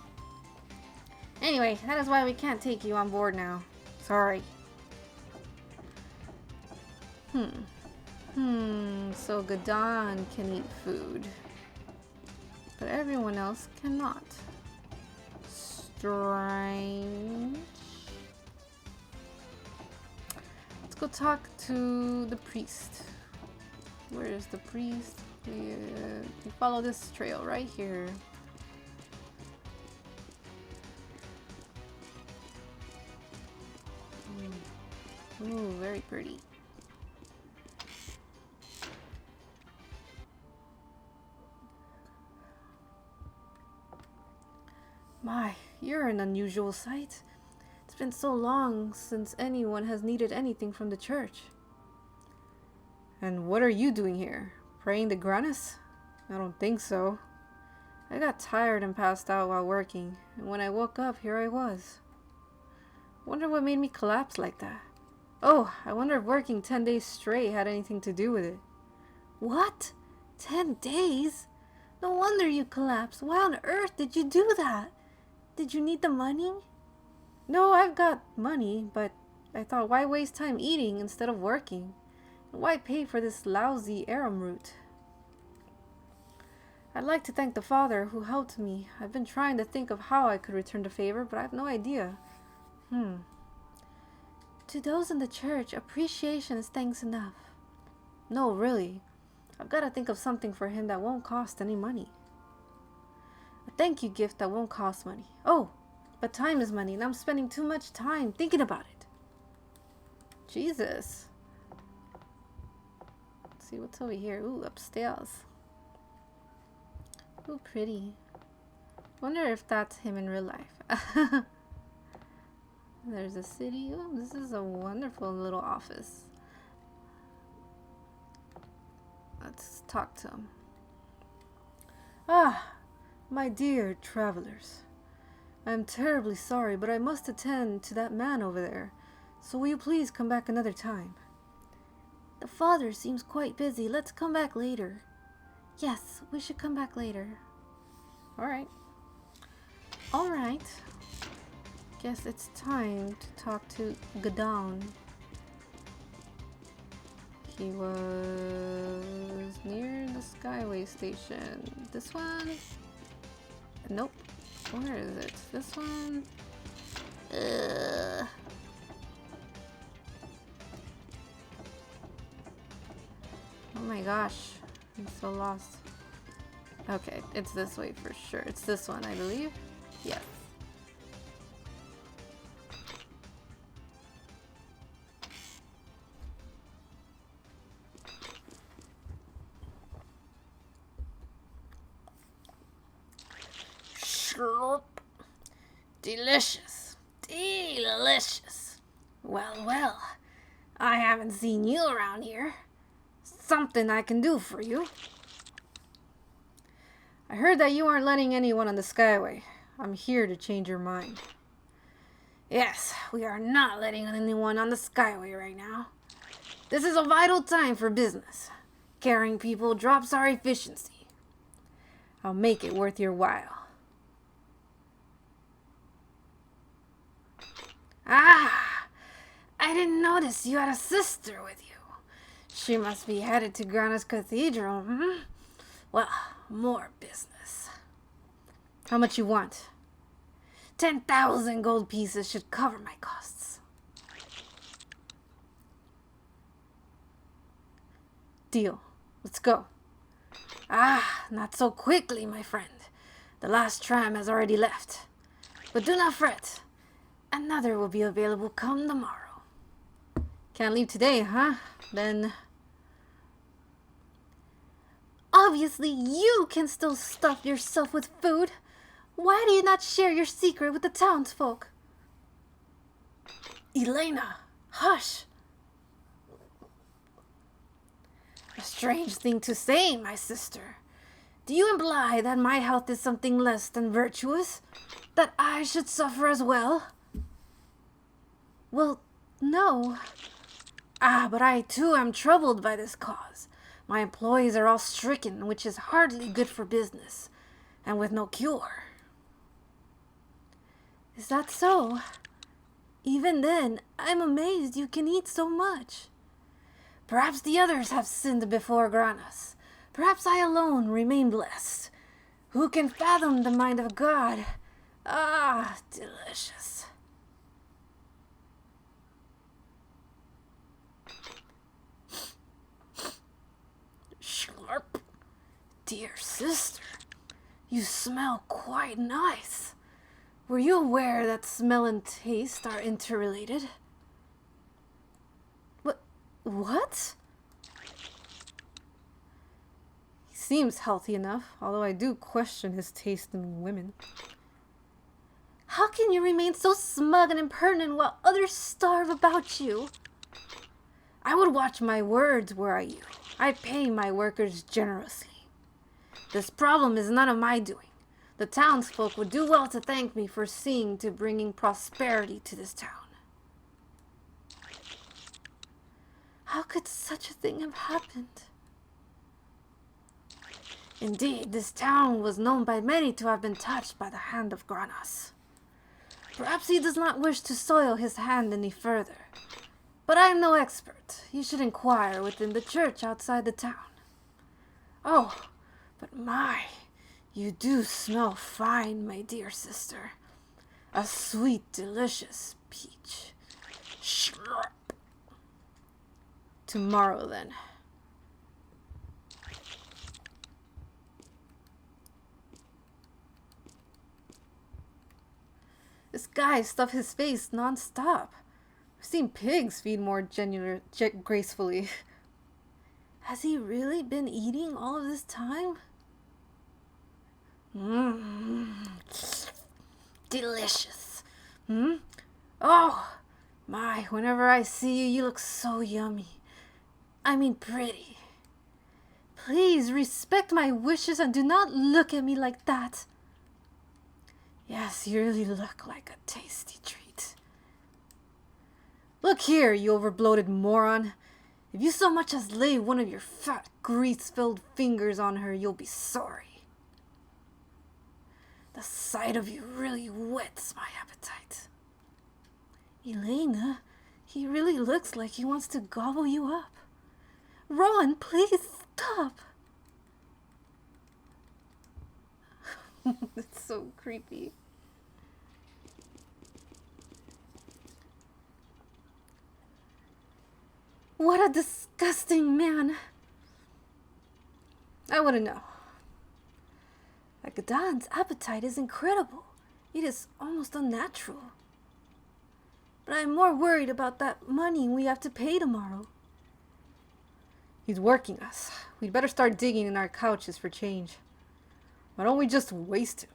Anyway, that is why we can't take you on board now. Sorry. So Gadan can eat food, but everyone else cannot. Strange. Let's go talk to the priest. Where is the priest? We follow this trail right here. Ooh, very pretty. My, you're an unusual sight. It's been so long since anyone has needed anything from the church. And what are you doing here? Praying to Granus? I don't think so. I got tired and passed out while working, and when I woke up, here I was. Wonder what made me collapse like that. Oh, I wonder if working 10 days straight had anything to do with it. What? 10 days? No wonder you collapsed. Why on earth did you do that? Did you need the money? No, I've got money, but I thought, why waste time eating instead of working? Why pay for this lousy arum root? I'd like to thank the Father who helped me. I've been trying to think of how I could return the favor, but I have no idea. To those in the church, appreciation is thanks enough. No, really. I've got to think of something for him that won't cost any money. A thank you gift that won't cost money. Oh, but time is money, and I'm spending too much time thinking about it. Jesus. Let's see what's over here. Ooh, upstairs. Ooh, pretty. Wonder if that's him in real life. There's a city. Oh, this is a wonderful little office. Let's talk to him. Ah, my dear travelers. I am terribly sorry, but I must attend to that man over there. So will you please come back another time? The father seems quite busy. Let's come back later. Yes, we should come back later. Alright. Alright. Guess it's time to talk to Gadan. He was near the Skyway station. This one? Nope. Where is it? This one? Oh my gosh. I'm so lost. Okay, it's this way for sure. It's this one, I believe. Yes. Slurp. Delicious. Delicious. Well, well. I haven't seen you around here. Something I can do for you. I heard that you aren't letting anyone on the Skyway. I'm here to change your mind. Yes, we are not letting anyone on the Skyway right now. This is a vital time for business. Carrying people drops our efficiency. I'll make it worth your while. Ah! I didn't notice you had a sister with you. She must be headed to Grandia's Cathedral, hmm? Well, more business. How much you want? 10,000 gold pieces should cover my costs. Deal. Let's go. Ah, not so quickly, my friend. The last tram has already left. But do not fret. Another will be available come tomorrow. Can't leave today, huh? Then... Obviously, you can still stuff yourself with food. Why do you not share your secret with the townsfolk? Elena, hush. A strange thing to say, my sister. Do you imply that my health is something less than virtuous? That I should suffer as well? Well, no. Ah, but I too am troubled by this cause. My employees are all stricken, which is hardly good for business, and with no cure. Is that so? Even then, I'm amazed you can eat so much. Perhaps the others have sinned before Granas. Perhaps I alone remain blessed. Who can fathom the mind of God? Ah, delicious. Slurp. Dear sister, you smell quite nice. Were you aware that smell and taste are interrelated? What? He seems healthy enough, although I do question his taste in women. How can you remain so smug and impertinent while others starve about you? I would watch my words were I you. I pay my workers generously. This problem is none of my doing. The townsfolk would do well to thank me for seeing to bringing prosperity to this town. How could such a thing have happened? Indeed, this town was known by many to have been touched by the hand of Granas. Perhaps he does not wish to soil his hand any further. But I am no expert. You should inquire within the church outside the town. Oh, but my, you do smell fine, my dear sister. A sweet, delicious peach. Slurp. Tomorrow, then. This guy stuffed his face non-stop. I've seen pigs feed more gracefully. Has he really been eating all of this time? delicious. Hmm? Oh, my, whenever I see you, you look so yummy. I mean pretty. Please respect my wishes and do not look at me like that. Yes, you really look like a tasty treat. Look here, you overbloated moron. If you so much as lay one of your fat, grease-filled fingers on her, you'll be sorry. The sight of you really whets my appetite. Elena, he really looks like he wants to gobble you up. Ron, please stop. It's so creepy. What a disgusting man. I wouldn't know. Like Gadan's appetite is incredible. It is almost unnatural. But I'm more worried about that money we have to pay tomorrow. He's working us. We'd better start digging in our couches for change. Why don't we just waste him?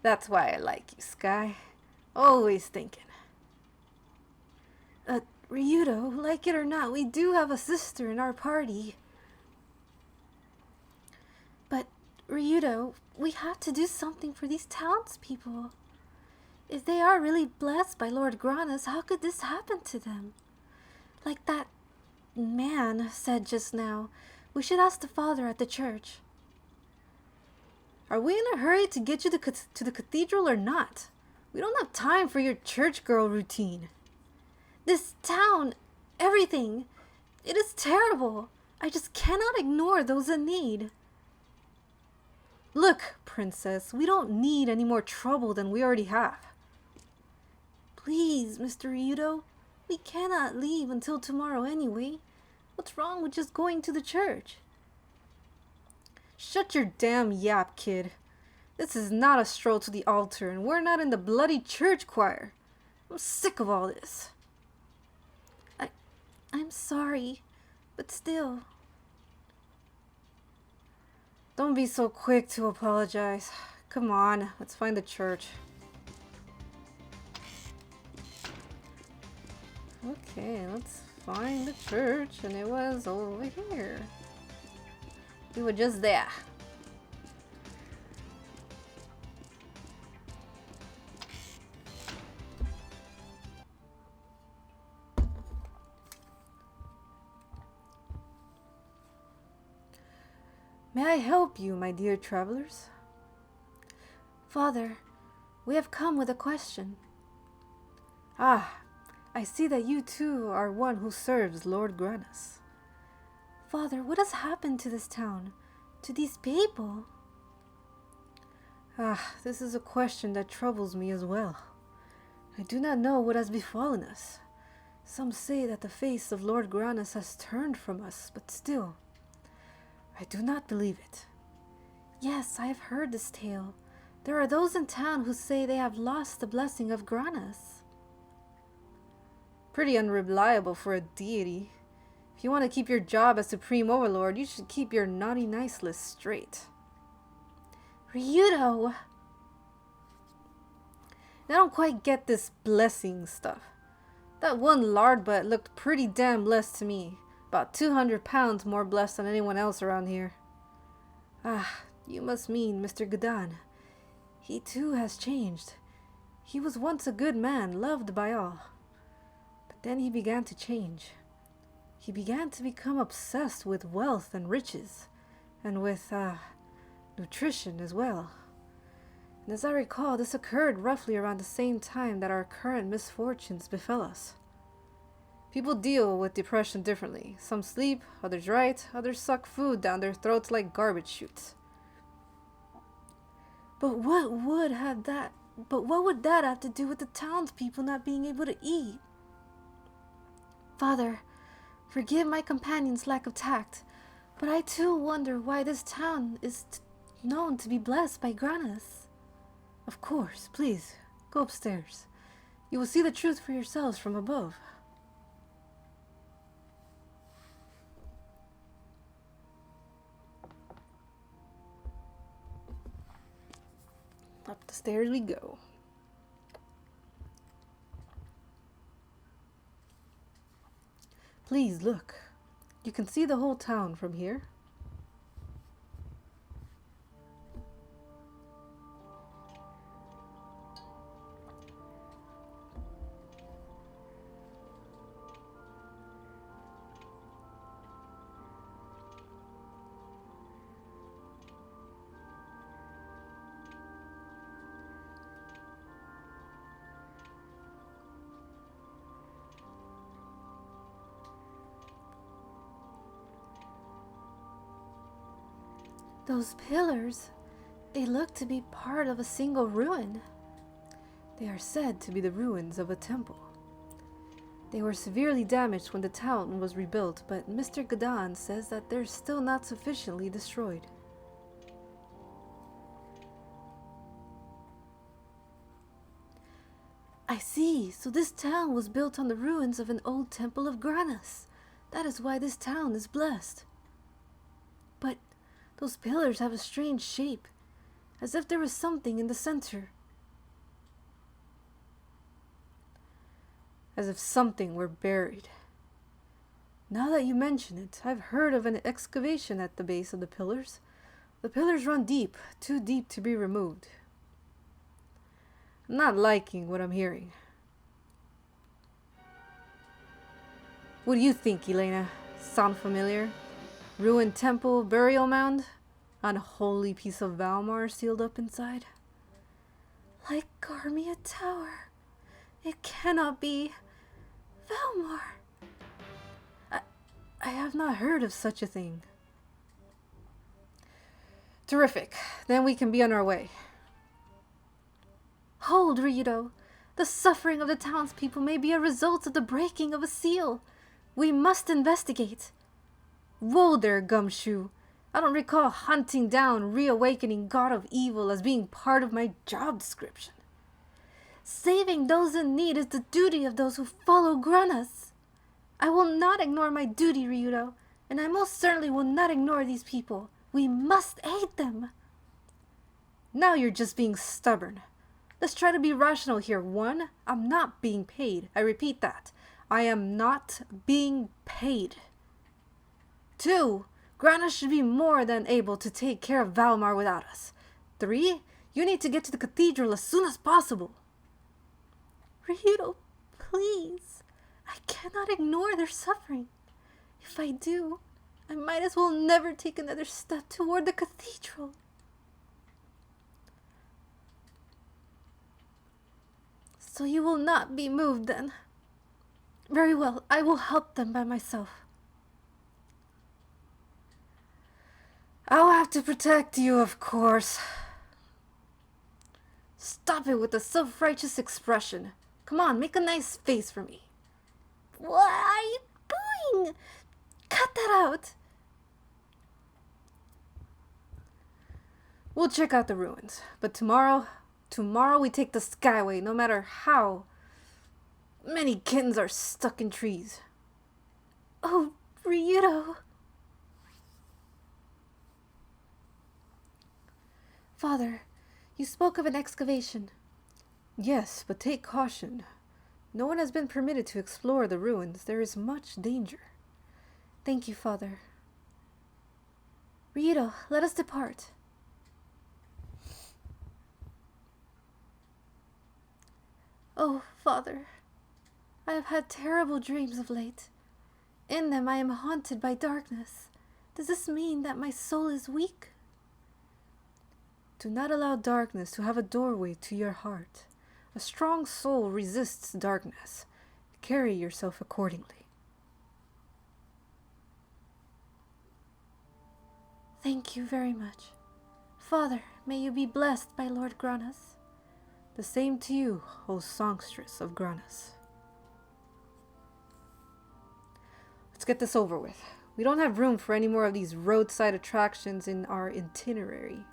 That's why I like you, Sky. Always thinking. Ryudo, like it or not, we do have a sister in our party. But, Ryudo, we have to do something for these townspeople. If they are really blessed by Lord Granas, how could this happen to them? Like that man said just now, we should ask the father at the church. Are we in a hurry to get you to the cathedral or not? We don't have time for your church girl routine. This town, everything, it is terrible. I just cannot ignore those in need. Look, princess, we don't need any more trouble than we already have. Please, Mr. Ryudo, we cannot leave until tomorrow anyway. What's wrong with just going to the church? Shut your damn yap, kid. This is not a stroll to the altar, and we're not in the bloody church choir. I'm sick of all this. I'm sorry, but still. Don't be so quick to apologize. Come on, let's find the church. Okay, let's find the church, and it was over here. We were just there. May I help you, my dear travelers? Father, we have come with a question. Ah, I see that you too are one who serves Lord Granas. Father, what has happened to this town? To these people? Ah, this is a question that troubles me as well. I do not know what has befallen us. Some say that the face of Lord Granas has turned from us, but still, I do not believe it. Yes, I have heard this tale. There are those in town who say they have lost the blessing of Granas. Pretty unreliable for a deity. If you want to keep your job as Supreme Overlord, you should keep your naughty nice list straight. Ryudo! I don't quite get this blessing stuff. That one lard butt looked pretty damn blessed to me. About 200 pounds more blessed than anyone else around here. Ah, you must mean Mr. Gadan. He too has changed. He was once a good man, loved by all. But then he began to change. He began to become obsessed with wealth and riches, and with, nutrition as well. And as I recall, this occurred roughly around the same time that our current misfortunes befell us. People deal with depression differently. Some sleep, others write, others suck food down their throats like garbage chutes. But what would that have to do with the townspeople not being able to eat? Father, forgive my companion's lack of tact, but I too wonder why this town is known to be blessed by Granas. Of course, please, go upstairs. You will see the truth for yourselves from above. Up the stairs we go. Please look. You can see the whole town from here. Those pillars, they look to be part of a single ruin. They are said to be the ruins of a temple. They were severely damaged when the town was rebuilt, but Mr. Gadan says that they're still not sufficiently destroyed. I see, so this town was built on the ruins of an old temple of Granas. That is why this town is blessed. But those pillars have a strange shape, as if there was something in the center. As if something were buried. Now that you mention it, I've heard of an excavation at the base of the pillars. The pillars run deep, too deep to be removed. I'm not liking what I'm hearing. What do you think, Elena? Sound familiar? Ruined temple, burial mound, unholy piece of Valmar sealed up inside. Like Garmia Tower. It cannot be Valmar. I have not heard of such a thing. Terrific. Then we can be on our way. Hold, Ryudo. The suffering of the townspeople may be a result of the breaking of a seal. We must investigate. Whoa there, Gumshoe. I don't recall hunting down reawakening God of Evil as being part of my job description. Saving those in need is the duty of those who follow Granas. I will not ignore my duty, Ryudo, and I most certainly will not ignore these people. We must aid them. Now you're just being stubborn. Let's try to be rational here. 1, I'm not being paid. I repeat that. I am not being paid. 2, Granas should be more than able to take care of Valmar without us. 3, you need to get to the cathedral as soon as possible. Ryudo, please. I cannot ignore their suffering. If I do, I might as well never take another step toward the cathedral. So you will not be moved then? Very well, I will help them by myself. I'll have to protect you, of course. Stop it with the self-righteous expression. Come on, make a nice face for me. What are you doing? Cut that out. We'll check out the ruins, but tomorrow we take the Skyway, no matter how many kittens are stuck in trees. Oh, Ryudo. Father, you spoke of an excavation. Yes, but take caution. No one has been permitted to explore the ruins. There is much danger. Thank you, Father. Ryudo, let us depart. Oh, Father, I have had terrible dreams of late. In them I am haunted by darkness. Does this mean that my soul is weak? Do not allow darkness to have a doorway to your heart. A strong soul resists darkness. Carry yourself accordingly. Thank you very much. Father, may you be blessed by Lord Granas. The same to you, O songstress of Granas. Let's get this over with. We don't have room for any more of these roadside attractions in our itinerary.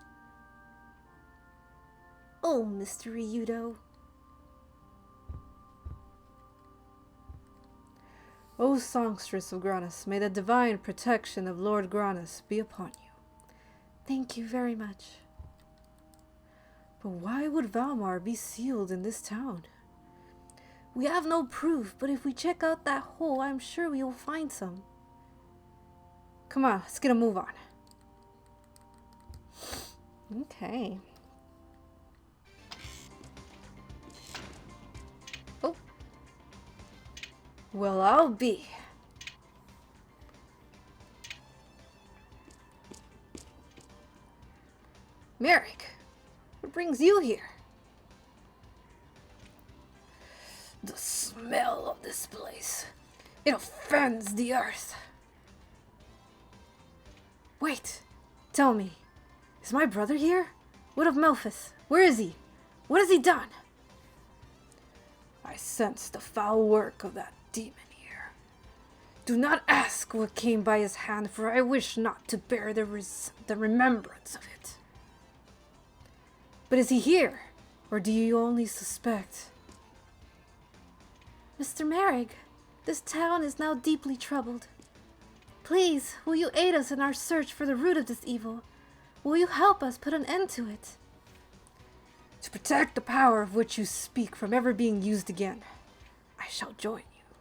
Oh, Mr. Ryudo. O songstress of Granas, may the divine protection of Lord Granas be upon you. Thank you very much. But why would Valmar be sealed in this town? We have no proof, but if we check out that hole, I'm sure we will find some. Come on, let's get a move on. Okay. Oh. Well, I'll be. Mareg, what brings you here? The smell of this place. It offends the earth. Wait, tell me, is my brother here? What of Melphis? Where is he? What has he done? I sense the foul work of that demon here. Do not ask what came by his hand, for I wish not to bear the remembrance of it. But is he here, or do you only suspect? Mr. Mareg, this town is now deeply troubled. Please, will you aid us in our search for the root of this evil? Will you help us put an end to it? To protect the power of which you speak from ever being used again, I shall join you.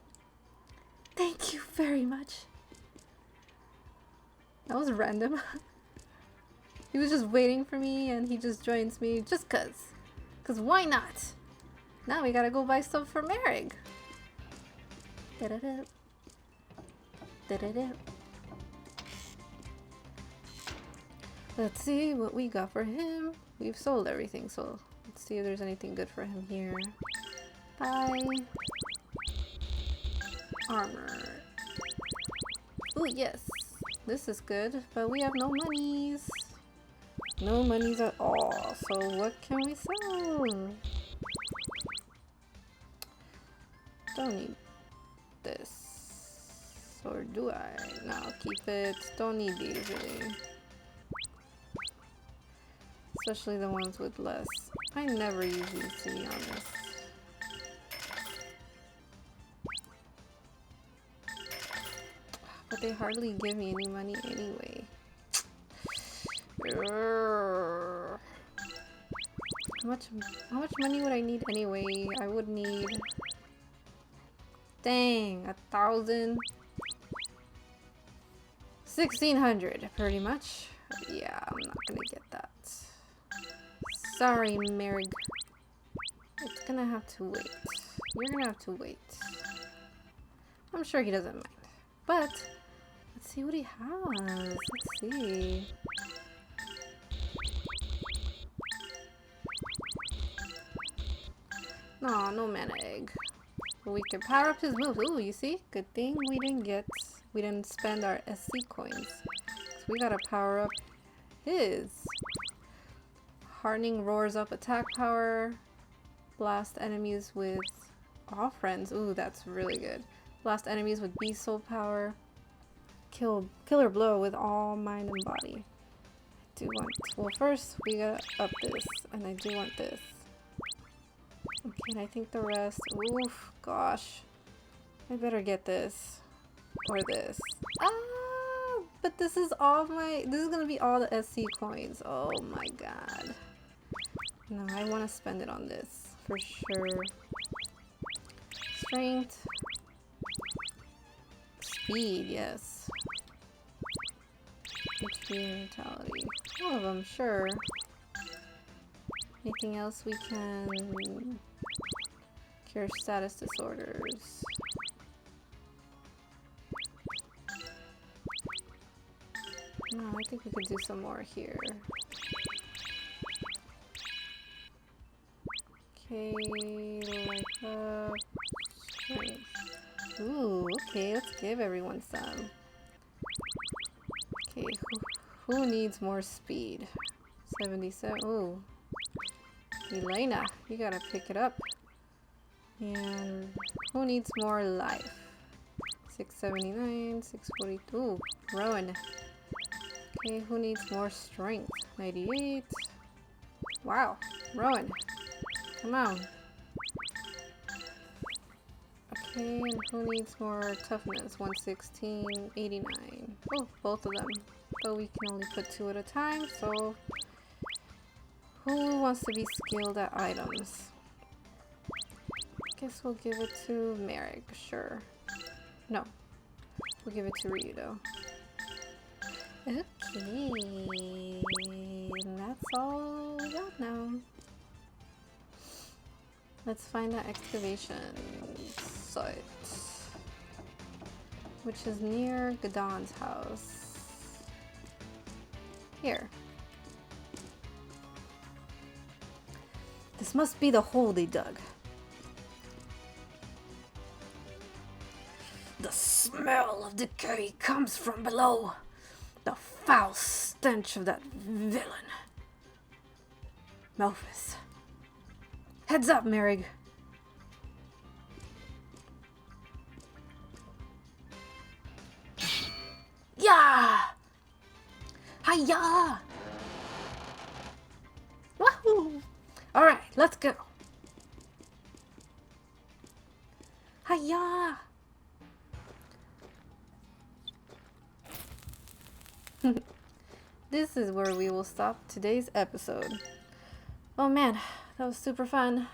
Thank you very much. That was random. He was just waiting for me and he just joins me just cause. Cause why not? Now we gotta go buy stuff for Mareg. Da-da-da. Da-da-da. Let's see what we got for him. We've sold everything, so let's see if there's anything good for him here. Buy. Armor. Oh yes, this is good, but we have no monies. No monies at all, so what can we sell? Don't need this. Or do I? No, keep it. Don't need these really. Especially the ones with less. I never use these, to be honest. But they hardly give me any money anyway. How much money would I need anyway? I would need... Dang, 1,000? 1,600, pretty much. Yeah, I'm not gonna get that. Sorry, Mareg. It's gonna have to wait. You're gonna have to wait. I'm sure he doesn't mind. But, let's see what he has. Let's see. No, no mana egg. But we can power up his moves. Ooh, you see? Good thing we didn't spend our SC coins. So we gotta power up his. Hardening roars up attack power. Blast enemies with all friends. Ooh, that's really good. Blast enemies with beast soul power. Killer blow with all mind and body. I do want... Well, first we gotta up this. And I do want this. Okay, and I think the rest... Oof, gosh. I better get this. Or this. Ah! But this is all my... This is gonna be all the SC coins. Oh my god. No, I want to spend it on this. For sure. Strength. Speed, yes. HP and vitality. All of them, sure. Anything else we can... Cure status disorders. No, I think we could do some more here. Okay, like strength. Ooh, okay, let's give everyone some. Okay, who needs more speed? 77. Ooh. Elena, you gotta pick it up. And who needs more life? 679, 642. Ooh, Rowan. Okay, who needs more strength? 98. Wow, Rowan. Come on. Okay, and who needs more toughness? 116, 89. Oh, both of them. But we can only put 2 at a time, so... Who wants to be skilled at items? Guess we'll give it to Mareg, sure. No. We'll give it to Ryudo. Okay. And that's all we got now. Let's find that excavation site, which is near Gadan's house. Here. This must be the hole they dug. The smell of decay comes from below. The foul stench of that villain. Melphis. Heads up, Mareg. Yeah! Hiya! Wahoo! Alright, let's go. Hiya! This is where we will stop today's episode. Oh man, that was super fun.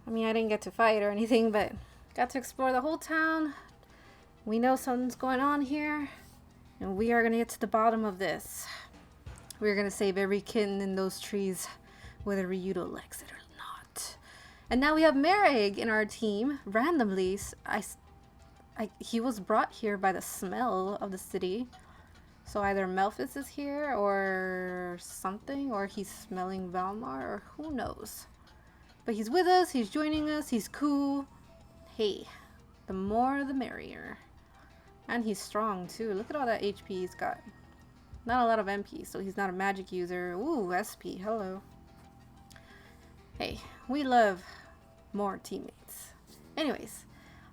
I mean, I didn't get to fight or anything, but got to explore the whole town. We know something's going on here, and we are going to get to the bottom of this. We're going to save every kitten in those trees, whether Ryudo likes it or not. And now we have Mareg in our team. Randomly, he was brought here by the smell of the city. So either Melphis is here or something, or he's smelling Valmar, or who knows. But he's with us, he's joining us, he's cool. Hey, the more the merrier. And he's strong too. Look at all that HP he's got. Not a lot of MP, so he's not a magic user. Ooh, SP, hello. Hey, we love more teammates. Anyways,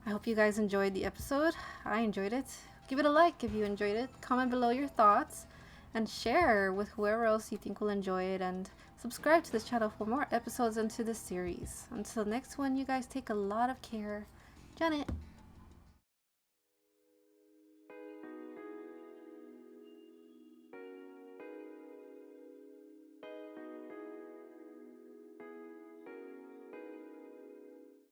I hope you guys enjoyed the episode. I enjoyed it. Give it a like if you enjoyed it. Comment below your thoughts. And share with whoever else you think will enjoy it. And subscribe to this channel for more episodes into this series. Until next one, you guys take a lot of care. Janet.